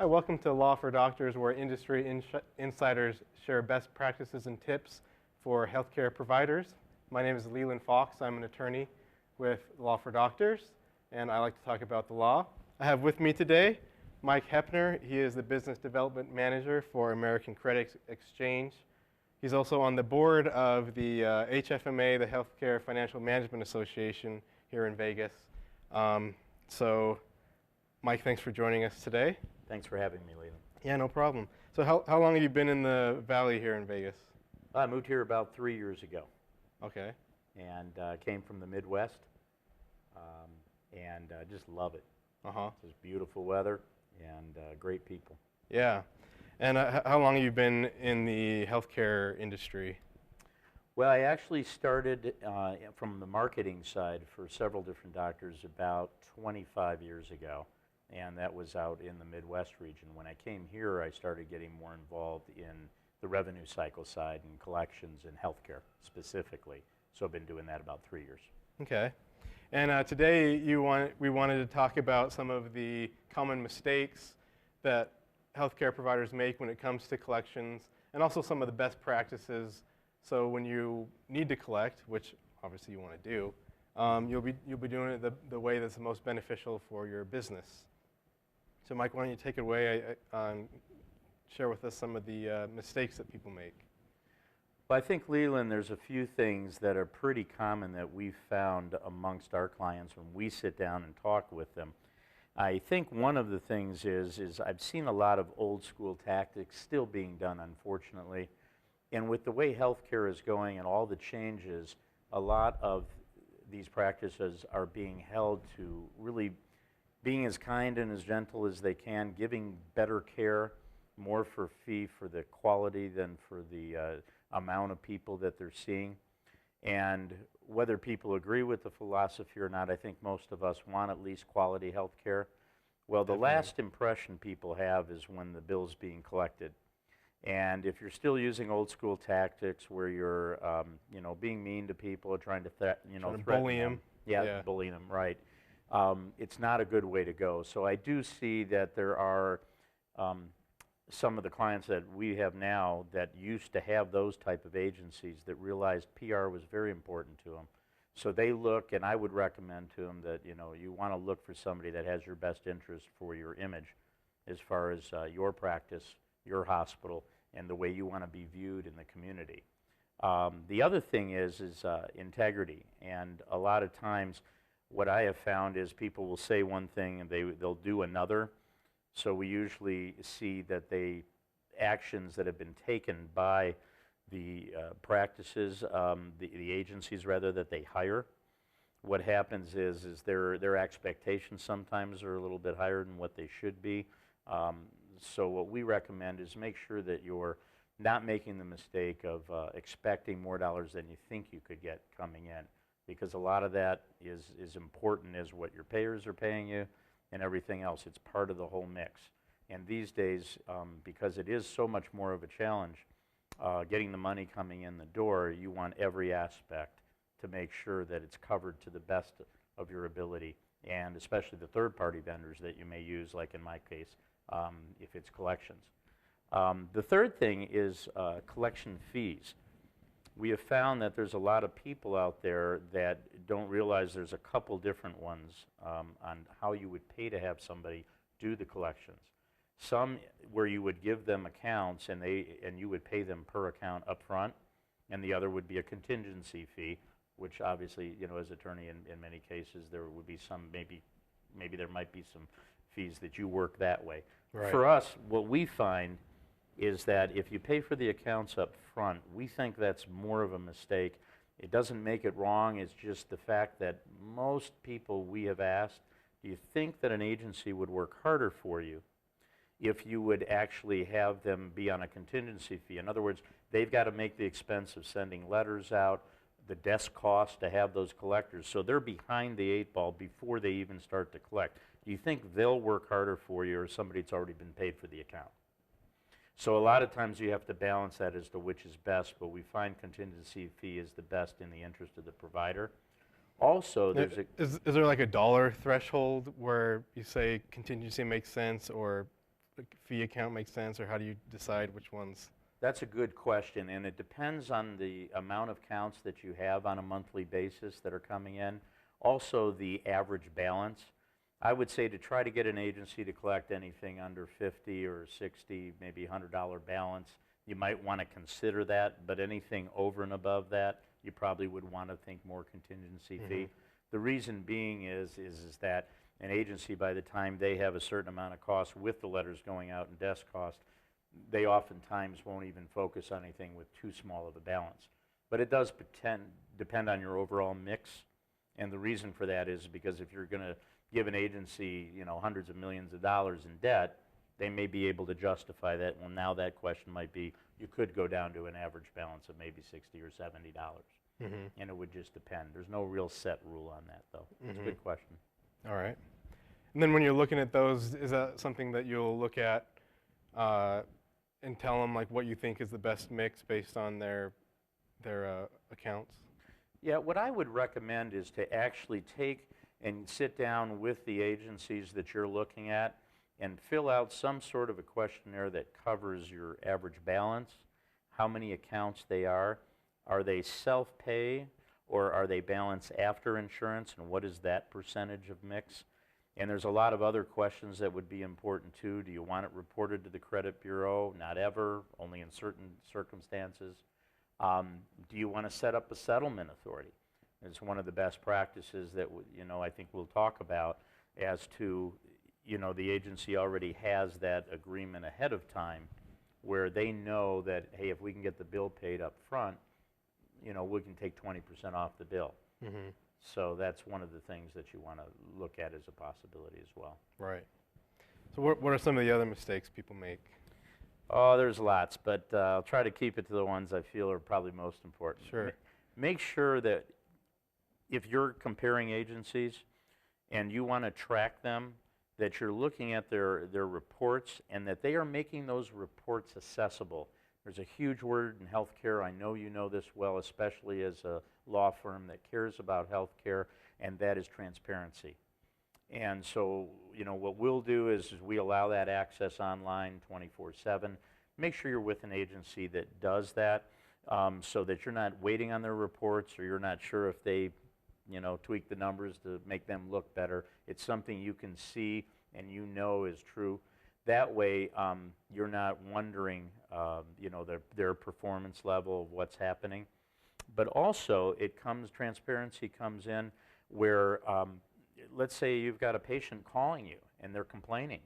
Hi, welcome to Law for Doctors, where industry insiders share best practices and tips for healthcare providers. My name is Leland Faux. I'm an attorney with Law for Doctors, and I like to talk about the law. I have with me today Mike Hepner. He is the Business Development Manager for American Credit Exchange. He's also on the board of the HFMA, the Healthcare Financial Management Association here in Vegas. Mike, thanks for joining us today. Thanks for having me, Leland. Yeah, no problem. So how long have you been in the Valley here in Vegas? I moved here about 3 years ago. Okay. And came from the Midwest, and just love it. It's beautiful weather and great people. Yeah. And how long have you been in the healthcare industry? Well, I actually started from the marketing side for several different doctors about 25 years ago, and that was out in the Midwest region. When I came here, I started getting more involved in the revenue cycle side and collections and healthcare specifically. So I've been doing that about 3 years. Okay. And today we wanted to talk about some of the common mistakes that healthcare providers make when it comes to collections, and also some of the best practices. So when you need to collect, which obviously you want to do, you'll be doing it the way that's the most beneficial for your business. So Mike, why don't you take it away and share with us some of the mistakes that people make? Well, I think, Leland, there's a few things that are pretty common that we've found amongst our clients when we sit down and talk with them. I think one of the things is I've seen a lot of old school tactics still being done, unfortunately. And with the way healthcare is going and all the changes, a lot of these practices are being held to really being as kind and as gentle as they can, giving better care, more for fee for the quality than for the amount of people that they're seeing. And whether people agree with the philosophy or not, I think most of us want at least quality health care. Well, the last impression people have is when the bill's being collected. And if you're still using old school tactics where you're, being mean to people or trying to, threaten bully them. Yeah, bullying them, right. It's not a good way to go. So I do see that there are some of the clients that we have now that used to have those type of agencies that realized PR was very important to them. So they look, and I would recommend to them that, you want to look for somebody that has your best interest for your image as far as your practice, your hospital, and the way you want to be viewed in the community. The other thing is integrity, and a lot of times what I have found is people will say one thing and they'll do another. So we usually see that actions that have been taken by the practices, the agencies rather, that they hire. What happens is their expectations sometimes are a little bit higher than what they should be. So what we recommend is make sure that you're not making the mistake of expecting more dollars than you think you could get coming in, because a lot of that is important as what your payers are paying you and everything else. It's part of the whole mix. And these days, because it is so much more of a challenge, getting the money coming in the door, you want every aspect to make sure that it's covered to the best of your ability, and especially the third-party vendors that you may use, like in my case, if it's collections. The third thing is collection fees. We have found that there's a lot of people out there that don't realize there's a couple different ones on how you would pay to have somebody do the collections. Some where you would give them accounts and you would pay them per account up front, and the other would be a contingency fee, which obviously, as attorney in many cases there would be some, maybe there might be some fees that you work that way. Right. For us, what we find is that if you pay for the accounts up front, we think that's more of a mistake. It doesn't make it wrong, it's just the fact that most people we have asked, do you think that an agency would work harder for you if you would actually have them be on a contingency fee? In other words, they've got to make the expense of sending letters out, the desk cost to have those collectors, so they're behind the 8 ball before they even start to collect. Do you think they'll work harder for you or somebody that's already been paid for the account? So a lot of times you have to balance that as to which is best, but we find contingency fee is the best in the interest of the provider. Also, there's is there like a dollar threshold where you say contingency makes sense, or fee account make sense, or how do you decide which ones? That's a good question, and it depends on the amount of counts that you have on a monthly basis that are coming in. Also, the average balance. I would say to try to get an agency to collect anything under 50 or 60, maybe $100 balance, you might want to consider that, but anything over and above that, you probably would want to think more contingency fee. The reason being is that an agency, by the time they have a certain amount of cost with the letters going out and desk cost, they oftentimes won't even focus on anything with too small of a balance. But it does depend on your overall mix, and the reason for that is because if you're going to give an agency, hundreds of millions of dollars in debt, they may be able to justify that. Well, now that question might be, you could go down to an average balance of maybe $60 or $70, and it would just depend. There's no real set rule on that, though. It's a good question. All right. And then when you're looking at those, is that something that you'll look at and tell them like what you think is the best mix based on their accounts? Yeah, what I would recommend is to actually take and sit down with the agencies that you're looking at and fill out some sort of a questionnaire that covers your average balance, how many accounts they are they self-pay, or are they balance after insurance, and what is that percentage of mix? And there's a lot of other questions that would be important too. Do you want it reported to the credit bureau? Not ever, only in certain circumstances. Do you want to set up a settlement authority? It's one of the best practices that I think we'll talk about as to the agency already has that agreement ahead of time where they know that, hey, if we can get the bill paid up front, we can take 20% off the bill. So that's one of the things that you want to look at as a possibility as well. Right. So what are some of the other mistakes people make? Oh, there's lots, but I'll try to keep it to the ones I feel are probably most important. Sure. Make sure that if you're comparing agencies and you want to track them, that you're looking at their reports and that they are making those reports accessible. There's a huge word in healthcare. I know you know this well, especially as a law firm that cares about healthcare, and that is transparency. And so, what we'll do is we allow that access online 24/7. Make sure you're with an agency that does that so that you're not waiting on their reports or you're not sure if they, tweak the numbers to make them look better. It's something you can see and is true. That way, you're not wondering, their performance level of what's happening. But also, transparency comes in where, let's say you've got a patient calling you and they're complaining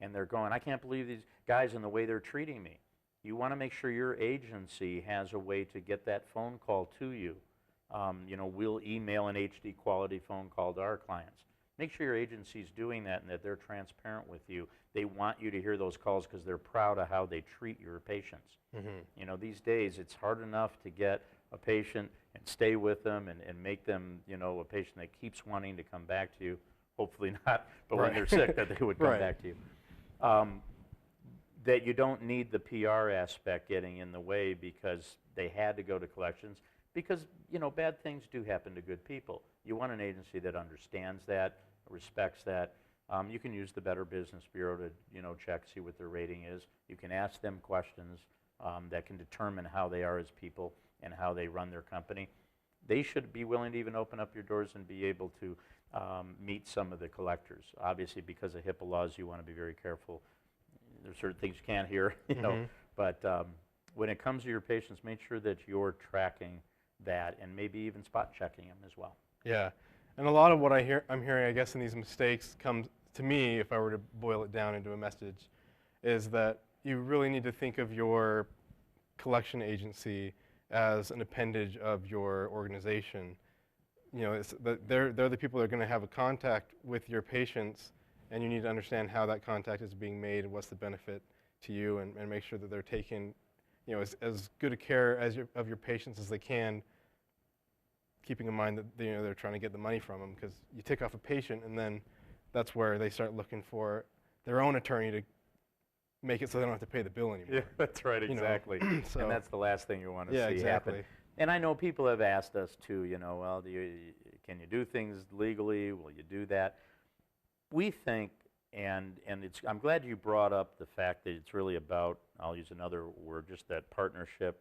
and they're going, I can't believe these guys and the way they're treating me. You want to make sure your agency has a way to get that phone call to you. We'll email an HD quality phone call to our clients. Make sure your agency's doing that and that they're transparent with you. They want you to hear those calls because they're proud of how they treat your patients. These days it's hard enough to get a patient and stay with them and make them, a patient that keeps wanting to come back to you. Hopefully not, but when they're sick, that they would come back to you. That you don't need the PR aspect getting in the way because they had to go to collections. Because, bad things do happen to good people. You want an agency that understands that, respects that. You can use the Better Business Bureau to, check, see what their rating is. You can ask them questions that can determine how they are as people and how they run their company. They should be willing to even open up your doors and be able to meet some of the collectors. Obviously, because of HIPAA laws, you want to be very careful. There's certain things you can't hear, but when it comes to your patients, make sure that you're tracking that and maybe even spot checking them as well. Yeah, and a lot of what I'm hearing, I guess, in these mistakes comes to me, if I were to boil it down into a message, is that you really need to think of your collection agency as an appendage of your organization. They're the people that are going to have a contact with your patients, and you need to understand how that contact is being made and what's the benefit to you, and make sure that they're taking as good a care of your patients as they can, keeping in mind that they're trying to get the money from them, because you take off a patient and then that's where they start looking for their own attorney to make it so they don't have to pay the bill anymore. Yeah, that's right, exactly. So and that's the last thing you want to see exactly. happen. And I know people have asked us too, well, can you do things legally? Will you do that? We think, And I'm glad you brought up the fact that it's really about, I'll use another word, just that partnership.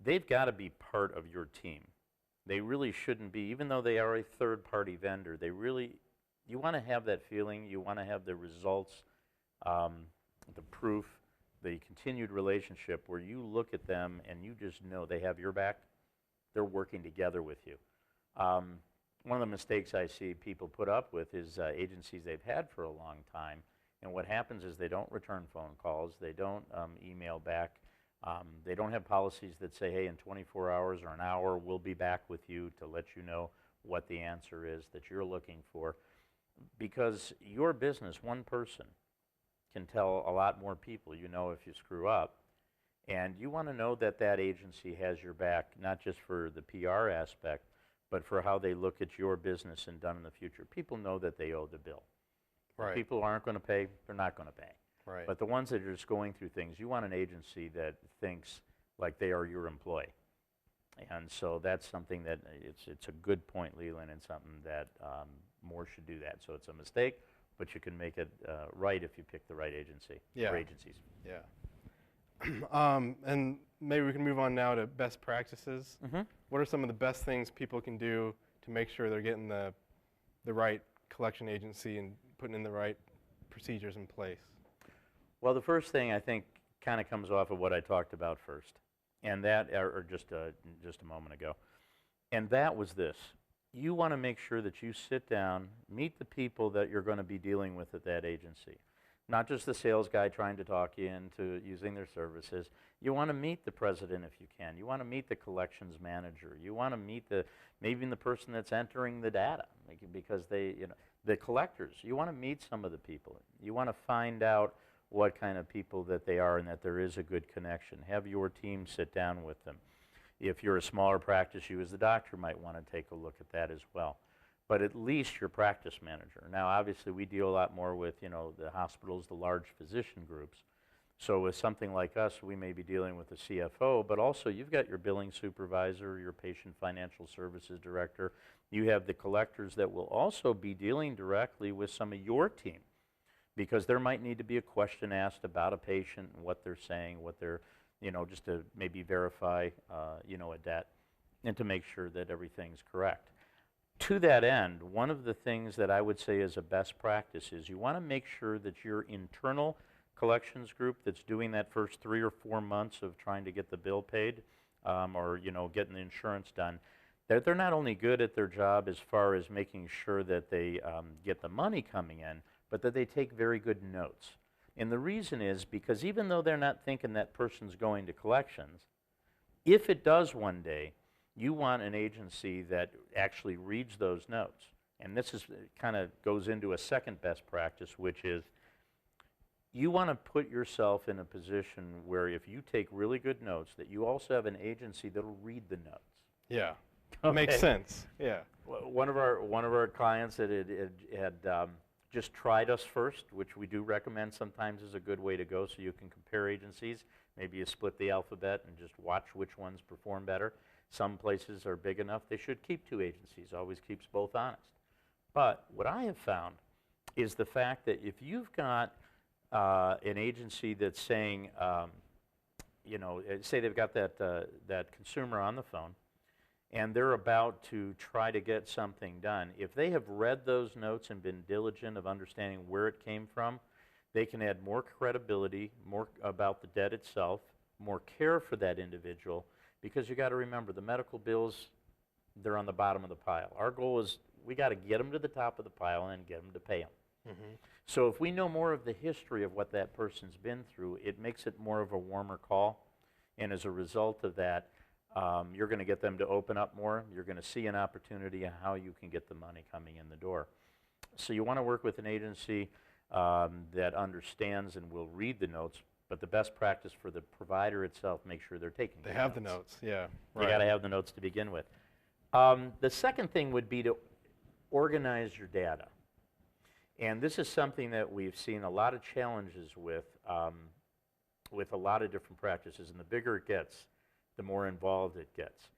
They've got to be part of your team. They really shouldn't be, even though they are a third-party vendor, you want to have that feeling, you want to have the results, the proof, the continued relationship where you look at them and you just know they have your back, they're working together with you. One of the mistakes I see people put up with is agencies they've had for a long time, and what happens is they don't return phone calls, they don't email back, they don't have policies that say, hey, in 24 hours or an hour, we'll be back with you to let you know what the answer is that you're looking for. Because your business, one person, can tell a lot more people, you know, if you screw up. And you want to know that that agency has your back, not just for the PR aspect, but for how they look at your business and done in the future. People know that they owe the bill. Right. If people aren't going to pay, they're not going to pay. Right. But the ones that are just going through things, you want an agency that thinks like they are your employee. And so that's something that it's a good point, Leland, and something that more should do that. So it's a mistake, but you can make it right if you pick the right agency or agencies. Yeah. And maybe we can move on now to best practices. Mm-hmm. What are some of the best things people can do to make sure they're getting the right collection agency and putting in the right procedures in place? Well, the first thing I think kind of comes off of what I talked about first, and that, or just a moment ago, and that was this. You want to make sure that you sit down, meet the people that you're going to be dealing with at that agency. Not just the sales guy trying to talk you into using their services. You want to meet the president if you can. You want to meet the collections manager. You want to meet maybe even the person that's entering the data, because the collectors. You want to meet some of the people. You want to find out what kind of people that they are and that there is a good connection. Have your team sit down with them. If you're a smaller practice, you as the doctor might want to take a look at that as well. But at least your practice manager. Now, obviously, we deal a lot more with, the hospitals, the large physician groups. So with something like us, we may be dealing with the CFO, but also you've got your billing supervisor, your patient financial services director. You have the collectors that will also be dealing directly with some of your team, because there might need to be a question asked about a patient and what they're saying, what they're, just to maybe verify, a debt, and to make sure that everything's correct. To that end, one of the things that I would say is a best practice is you want to make sure that your internal collections group that's doing that first 3 or 4 months of trying to get the bill paid, or getting the insurance done, that they're not only good at their job as far as making sure that they get the money coming in, but that they take very good notes. And the reason is because even though they're not thinking that person's going to collections, if it does one day, you want an agency that actually reads those notes. And this is kind of goes into a second best practice, which is you want to put yourself in a position where if you take really good notes, that you also have an agency that will read the notes. Yeah, okay. Makes sense. Yeah. One of our clients that had just tried us first, which we do recommend sometimes is a good way to go, so you can compare agencies. Maybe you split the alphabet and just watch which ones perform better. Some places are big enough, they should keep 2 agencies, always keeps both honest. But what I have found is the fact that if you've got an agency that's saying, say they've got that consumer on the phone, and they're about to try to get something done, if they have read those notes and been diligent of understanding where it came from, they can add more credibility, more about the debt itself, more care for that individual, because you got to remember the medical bills, they're on the bottom of the pile. Our goal is we got to get them to the top of the pile and then get them to pay them. Mm-hmm. So if we know more of the history of what that person's been through, it makes it more of a warmer call. And as a result of that, you're going to get them to open up more. You're going to see an opportunity on how you can get the money coming in the door. So you want to work with an agency that understands and will read the notes, but the best practice for the provider itself, make sure they're taking They have the notes, yeah. Right. You got to have the notes to begin with. The second thing would be to organize your data. And this is something that we've seen a lot of challenges with a lot of different practices. And the bigger it gets, the more involved it gets.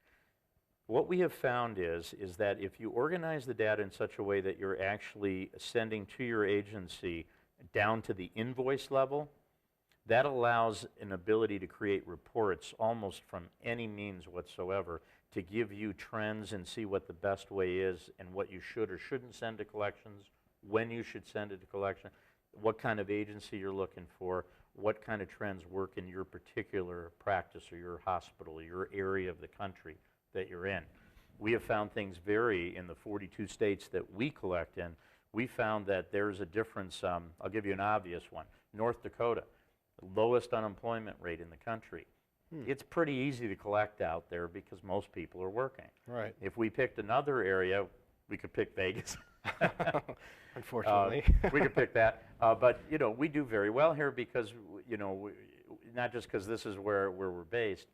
What we have found is that if you organize the data in such a way that you're actually sending to your agency down to the invoice level, that allows an ability to create reports almost from any means whatsoever to give you trends and see what the best way is and what you should or shouldn't send to collections, when you should send it to collection, what kind of agency you're looking for, what kind of trends work in your particular practice or your hospital or your area of the country that you're in. We have found things vary in the 42 states that we collect in. We found that there's a difference. I'll give you an obvious one. North Dakota, lowest unemployment rate in the country. It's pretty easy to collect out there because most people are working. Right. If we picked another area, we could pick Vegas. Unfortunately. We could pick that. But, you know, we do very well here because, you know, not just because this is where we're based,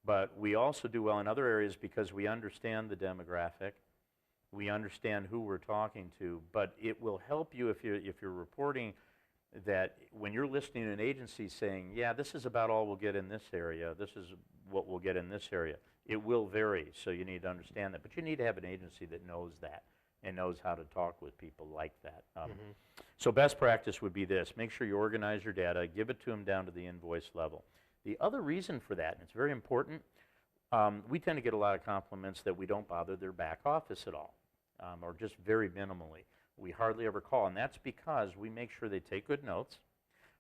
but we also do well in other areas because we understand the demographic. We understand who we're talking to. But it will help you if you're reporting that when you're listening to an agency saying, yeah, this is about all we'll get in this area, this is what we'll get in this area, it will vary, so you need to understand that. But you need to have an agency that knows that and knows how to talk with people like that. So best practice would be this. Make sure you organize your data, give it to them down to the invoice level. The other reason for that, and it's very important, we tend to get a lot of compliments that we don't bother their back office at all, or just very minimally. We hardly ever call, and that's because we make sure they take good notes,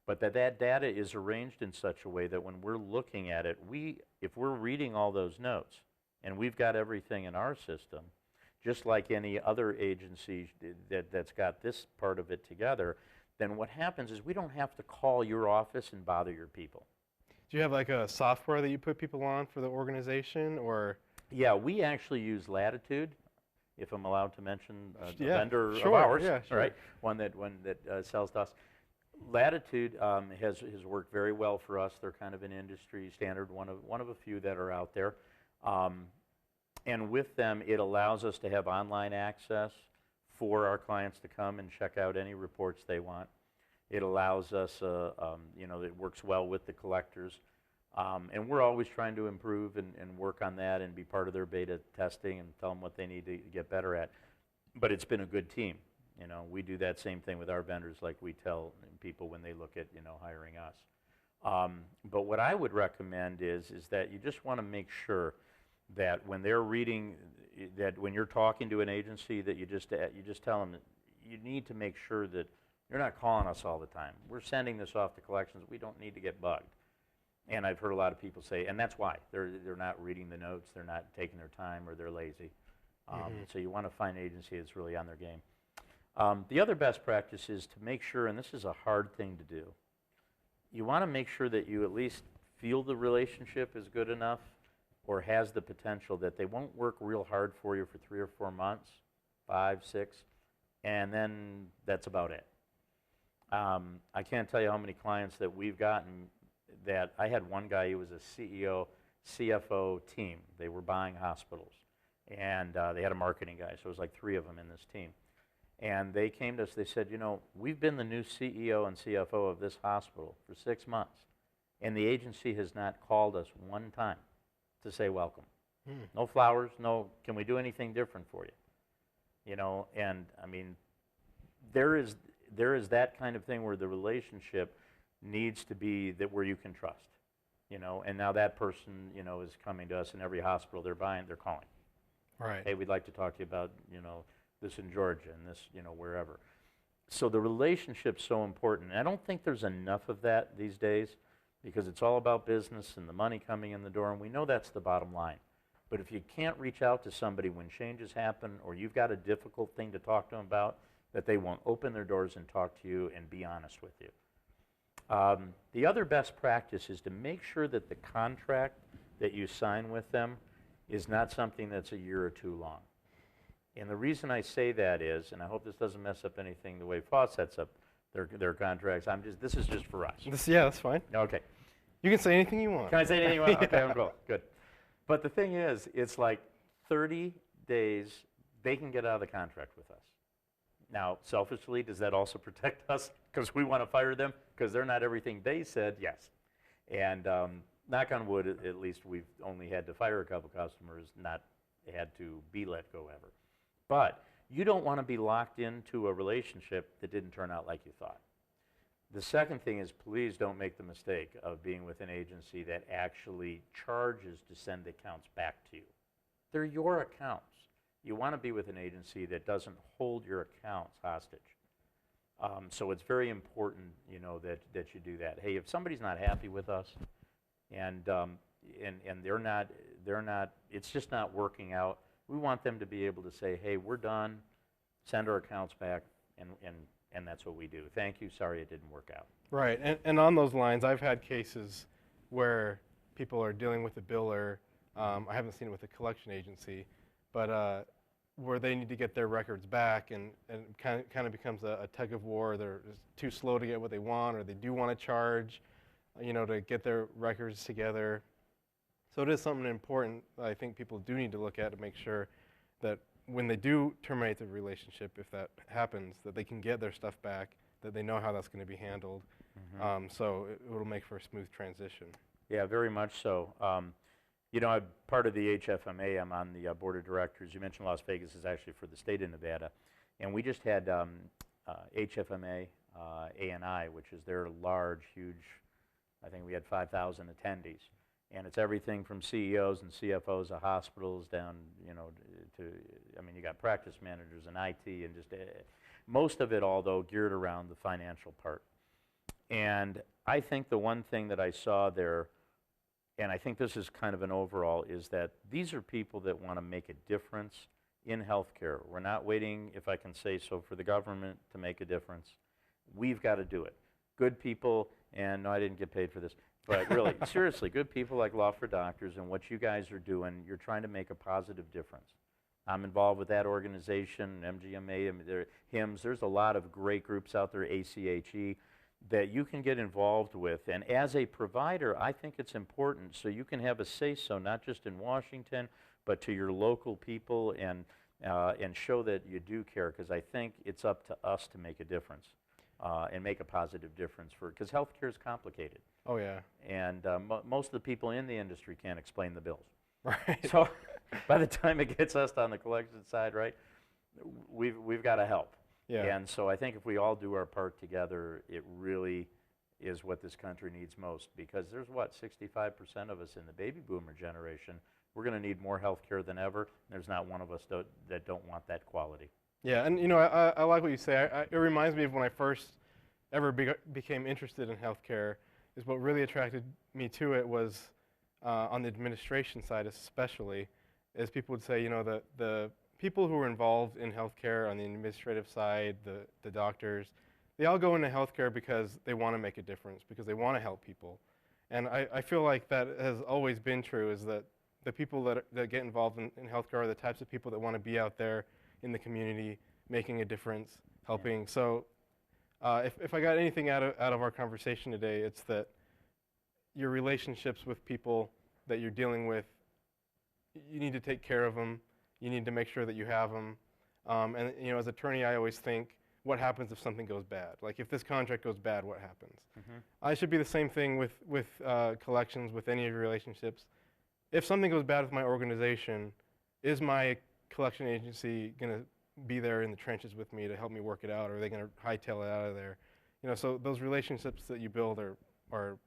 but that data is arranged in such a way that when we're looking at it, if we're reading all those notes, and we've got everything in our system, just like any other agency that's got this part of it together, then what happens is we don't have to call your office and bother your people. Do you have like a software that you put people on for the organization, or? Yeah, we actually use Latitude, if I'm allowed to mention a vendor sure, of ours, yeah, sure. right? One that sells to us. Latitude has worked very well for us. They're kind of an industry standard, one of a few that are out there. And with them, it allows us to have online access for our clients to come and check out any reports they want. It allows us, you know, it works well with the collectors. And we're always trying to improve and work on that and be part of their beta testing and tell them what they need to get better at. But it's been a good team. You know, we do that same thing with our vendors like we tell people when they look at, you know, hiring us. But what I would recommend is that you just want to make sure that when they're reading, that when you're talking to an agency, that you just tell them that you need to make sure that you're not calling us all the time. We're sending this off to collections. We don't need to get bugged. And I've heard a lot of people say, and that's why they're not reading the notes, they're not taking their time, or they're lazy. So you want to find an agency that's really on their game. The other best practice is to make sure, and this is a hard thing to do, you want to make sure that you at least feel the relationship is good enough or has the potential that they won't work real hard for you for 3 or 4 months, 5, 6, and then that's about it. I can't tell you how many clients that we've gotten that I had one guy, he was a CEO, CFO team. They were buying hospitals, and they had a marketing guy, so it was like 3 of them in this team. And they came to us, they said, you know, we've been the new CEO and CFO of this hospital for 6 months, and the agency has not called us one time to say welcome. No flowers, no, can we do anything different for you? You know, and I mean, there is that kind of thing where the relationship needs to be that where you can trust, you know, and now that person, you know, is coming to us in every hospital they're buying, they're calling. Right. Hey, we'd like to talk to you about, you know, this in Georgia and this, you know, wherever. So the relationship's so important. And I don't think there's enough of that these days because it's all about business and the money coming in the door, and we know that's the bottom line. But if you can't reach out to somebody when changes happen or you've got a difficult thing to talk to them about, that they won't open their doors and talk to you and be honest with you. The other best practice is to make sure that the contract that you sign with them is not something that's a year or 2 long. And the reason I say that is, and I hope this doesn't mess up anything the way Faux sets up their contracts, this is just for us. Yeah, that's fine. Okay. You can say anything you want. Can I say anything you want? Okay, I'm cool. Good. But the thing is, it's like 30 days, they can get out of the contract with us. Now, selfishly, does that also protect us? Because we want to fire them? Because they're not everything they said? Yes. And knock on wood, at least we've only had to fire a couple customers, not had to be let go ever. But you don't want to be locked into a relationship that didn't turn out like you thought. The second thing is, please don't make the mistake of being with an agency that actually charges to send accounts back to you. They're your accounts. You want to be with an agency that doesn't hold your accounts hostage. So it's very important, that you do that. Hey, if somebody's not happy with us, and they're not, it's just not working out, we want them to be able to say, hey, we're done, send our accounts back, and that's what we do. Thank you, sorry it didn't work out. Right, and on those lines, I've had cases where people are dealing with a biller. I haven't seen it with a collection agency, but where they need to get their records back, and kind of becomes a tug of war. They're just too slow to get what they want, or they do want to charge, to get their records together. So it is something important that I think people do need to look at to make sure that when they do terminate the relationship, if that happens, that they can get their stuff back, that they know how that's going to be handled. So it will make for a smooth transition. Yeah, very much so. I'm part of the HFMA. I'm on the board of directors. You mentioned Las Vegas is actually for the state of Nevada. And we just had HFMA ANI, which is their large, huge, I think we had 5,000 attendees. And it's everything from CEOs and CFOs of hospitals down, you got practice managers and IT, and just most of it all, though, geared around the financial part. And I think the one thing that I saw there, and I think this is kind of an overall, is that these are people that want to make a difference in healthcare. We're not waiting, if I can say so, for the government to make a difference. We've got to do it. Good people, and no, I didn't get paid for this, but really, seriously, good people like Law for Doctors and what you guys are doing, you're trying to make a positive difference. I'm involved with that organization, MGMA, HIMSS. There's a lot of great groups out there, ACHE, that you can get involved with. And as a provider, I think it's important so you can have a say-so, not just in Washington, but to your local people, and show that you do care, because I think it's up to us to make a difference and make a positive difference, because healthcare is complicated. Oh, yeah. And most of the people in the industry can't explain the bills. Right. So by the time it gets us on the collection side, right, we've got to help. Yeah. And so I think if we all do our part together, it really is what this country needs most, because there's, 65% of us in the baby boomer generation. We're going to need more health care than ever. There's not one of us that don't want that quality. Yeah, and I like what you say. It reminds me of when I first ever became interested in healthcare. Is what really attracted me to it was on the administration side, especially, as people would say, the people who are involved in healthcare on the administrative side, the doctors, they all go into healthcare because they want to make a difference, because they want to help people. And I feel like that has always been true, is that the people that get involved in healthcare are the types of people that want to be out there in the community, making a difference, helping. Yeah. So if I got anything out of our conversation today, it's that your relationships with people that you're dealing with, you need to take care of them. You need to make sure that you have them. And as an attorney, I always think, what happens if something goes bad? Like, if this contract goes bad, what happens? I should be the same thing with collections, with any of your relationships. If something goes bad with my organization, is my collection agency going to be there in the trenches with me to help me work it out, or are they going to hightail it out of there? So those relationships that you build are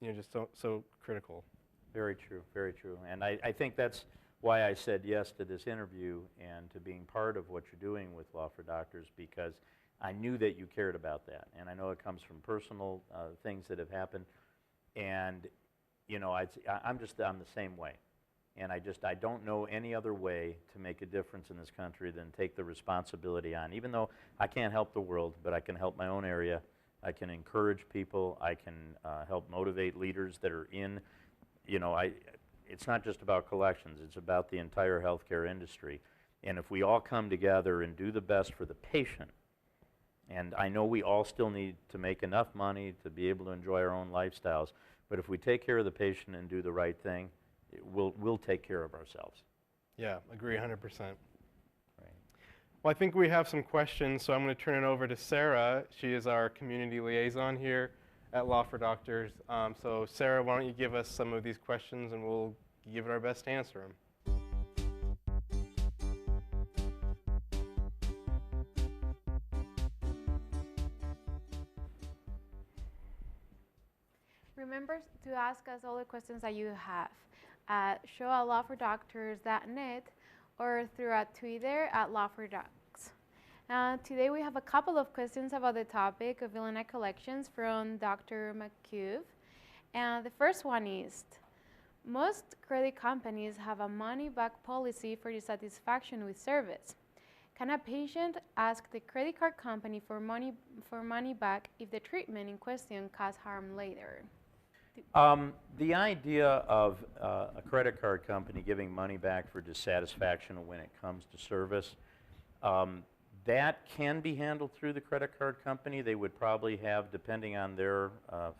just so critical. Very true, very true. And I think that's why I said yes to this interview and to being part of what you're doing with Law for Doctors, because I knew that you cared about that. And I know it comes from personal things that have happened. And, I'm the same way. And I don't know any other way to make a difference in this country than take the responsibility on. Even though I can't help the world, but I can help my own area. I can encourage people. I can help motivate leaders that are in, it's not just about collections. It's about the entire healthcare industry. And if we all come together and do the best for the patient, and I know we all still need to make enough money to be able to enjoy our own lifestyles, but if we take care of the patient and do the right thing, we'll take care of ourselves. Yeah, agree 100%. Right. Well, I think we have some questions, so I'm going to turn it over to Sarah. She is our community liaison here at Law for Doctors. So Sarah, why don't you give us some of these questions, and we'll give it our best to answer them. remember to ask us all the questions that you have at showalawfordoctors.net or through our Twitter at lawfordocs. Today we have a couple of questions about the topic of Illinois collections from Dr. McCube. And the first one is, most credit companies have a money-back policy for dissatisfaction with service. Can a patient ask the credit card company for money back if the treatment in question cause harm later? The idea of a credit card company giving money back for dissatisfaction when it comes to service, that can be handled through the credit card company. They would probably have, depending on their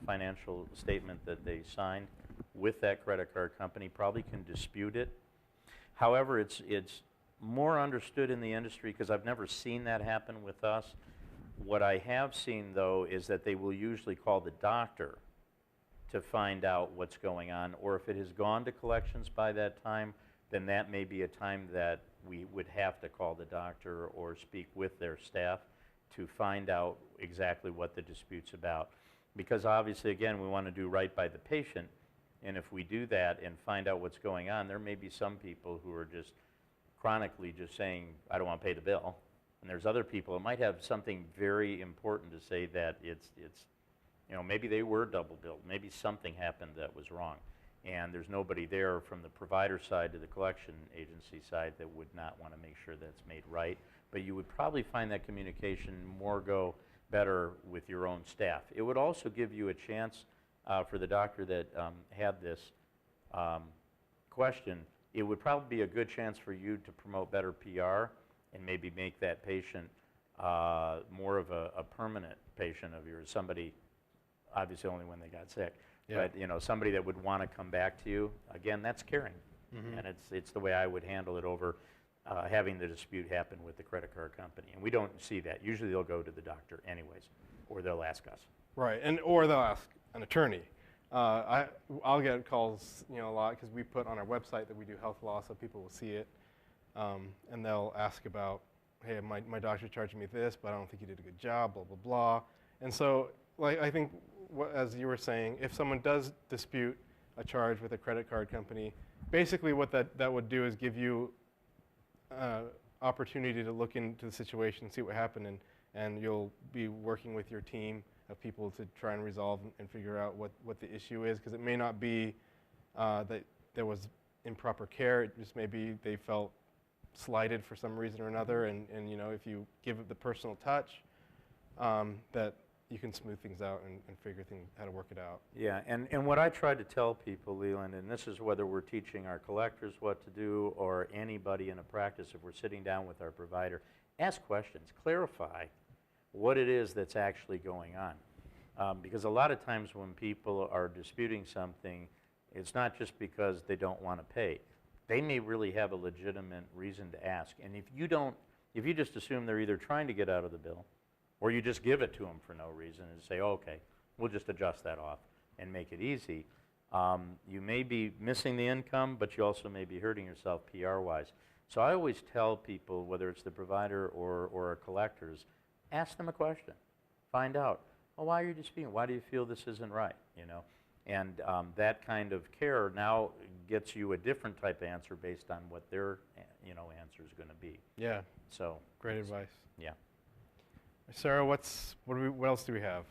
financial statement that they signed with that credit card company, probably can dispute it. However, it's more understood in the industry because I've never seen that happen with us. What I have seen, though, is that they will usually call the doctor to find out what's going on, or if it has gone to collections by that time, then that may be a time that we would have to call the doctor or speak with their staff to find out exactly what the dispute's about. Because obviously, again, we want to do right by the patient, and if we do that and find out what's going on, there may be some people who are just chronically just saying, I don't want to pay the bill. And there's other people that might have something very important to say that it's you know, maybe they were double billed. Maybe something happened that was wrong. And there's nobody there from the provider side to the collection agency side that would not want to make sure that's made right. But you would probably find that communication go better with your own staff. It would also give you a chance for the doctor that had this question, it would probably be a good chance for you to promote better PR and maybe make that patient more of a permanent patient of yours, somebody, obviously only when they got sick, but you know, somebody that would want to come back to you. Again, that's caring, and it's the way I would handle it over having the dispute happen with the credit card company. And we don't see that. Usually they'll go to the doctor anyways, or they'll ask us. Right, or they'll ask an attorney. I'll get calls, you know, a lot because we put on our website that we do health law, so people will see it, and they'll ask about, hey, my doctor charged me this, but I don't think you did a good job, blah blah blah. And so, like, I think, as you were saying, if someone does dispute a charge with a credit card company, basically what that would do is give you opportunity to look into the situation, see what happened, and you'll be working with your team of people to try and resolve and figure out what the issue is, because it may not be that there was improper care. It just may be they felt slighted for some reason or another, and you know, if you give it the personal touch, that you can smooth things out and figure how to work it out. Yeah, and what I try to tell people, Leland, and this is whether we're teaching our collectors what to do or anybody in a practice, if we're sitting down with our provider, ask questions, clarify what it is that's actually going on. Because a lot of times when people are disputing something, it's not just because they don't want to pay. They may really have a legitimate reason to ask. And if you just assume they're either trying to get out of the bill, or you just give it to them for no reason and say, oh, okay, we'll just adjust that off and make it easy, you may be missing the income, but you also may be hurting yourself PR-wise. So I always tell people, whether it's the provider or our collectors, ask them a question. Find out, well, why are you disputing? Why do you feel this isn't right? You know, and that kind of care now gets you a different type of answer based on what their answer is going to be. Yeah. So great advice. Yeah. Sarah, what else do we have?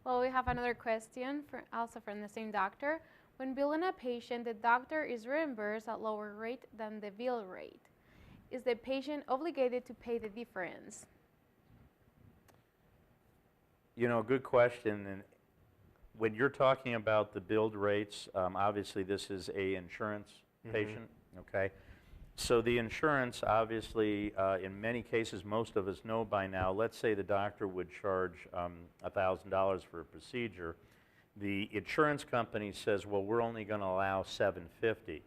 Well, we have another question also from the same doctor. When billing a patient, the doctor is reimbursed at lower rate than the bill rate. Is the patient obligated to pay the difference? You know, good question. And when you're talking about the billed rates, obviously this is a insurance patient, okay? So the insurance, obviously, in many cases, most of us know by now, let's say the doctor would charge $1,000 for a procedure. The insurance company says, well, we're only going to allow $750.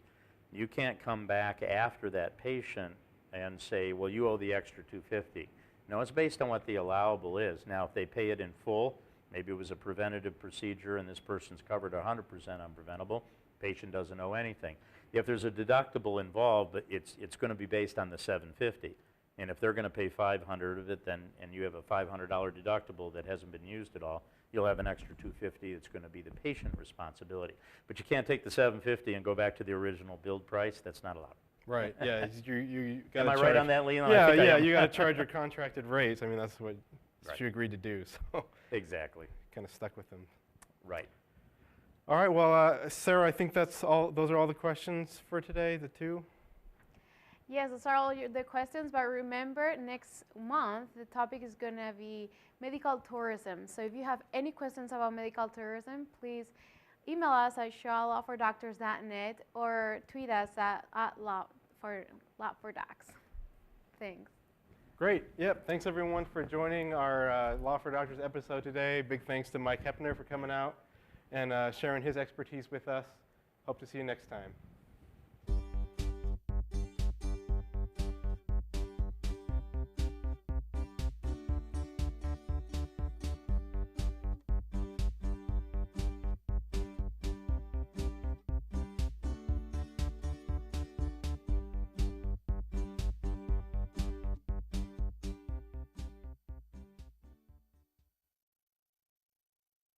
You can't come back after that patient and say, well, you owe the extra $250. No, it's based on what the allowable is. Now, if they pay it in full, maybe it was a preventative procedure and this person's covered 100% on preventable, patient doesn't owe anything. If there's a deductible involved, but it's going to be based on the $750. And if they're going to pay $500 of it, then, and you have a $500 deductible that hasn't been used at all, you'll have an extra $250 that's going to be the patient responsibility. But you can't take the $750 and go back to the original billed price. That's not allowed. Right, yeah, you got Am to I charge. right on that, Leland? Yeah, I think I yeah, am. you got to charge your contracted rates. I mean, that's what Right. you agreed to do, so Exactly. kind of stuck with them. Right. All right, well, Sarah, I think that's all. Those are all the questions for today, the two. Yes, those are all the questions, but remember, next month, the topic is going to be medical tourism. So if you have any questions about medical tourism, please email us at shawlawfordoctors.net or tweet us at lawfordocs. Thanks. Great, yep, thanks everyone for joining our Law for Doctors episode today. Big thanks to Mike Hepner for coming out and sharing his expertise with us. Hope to see you next time.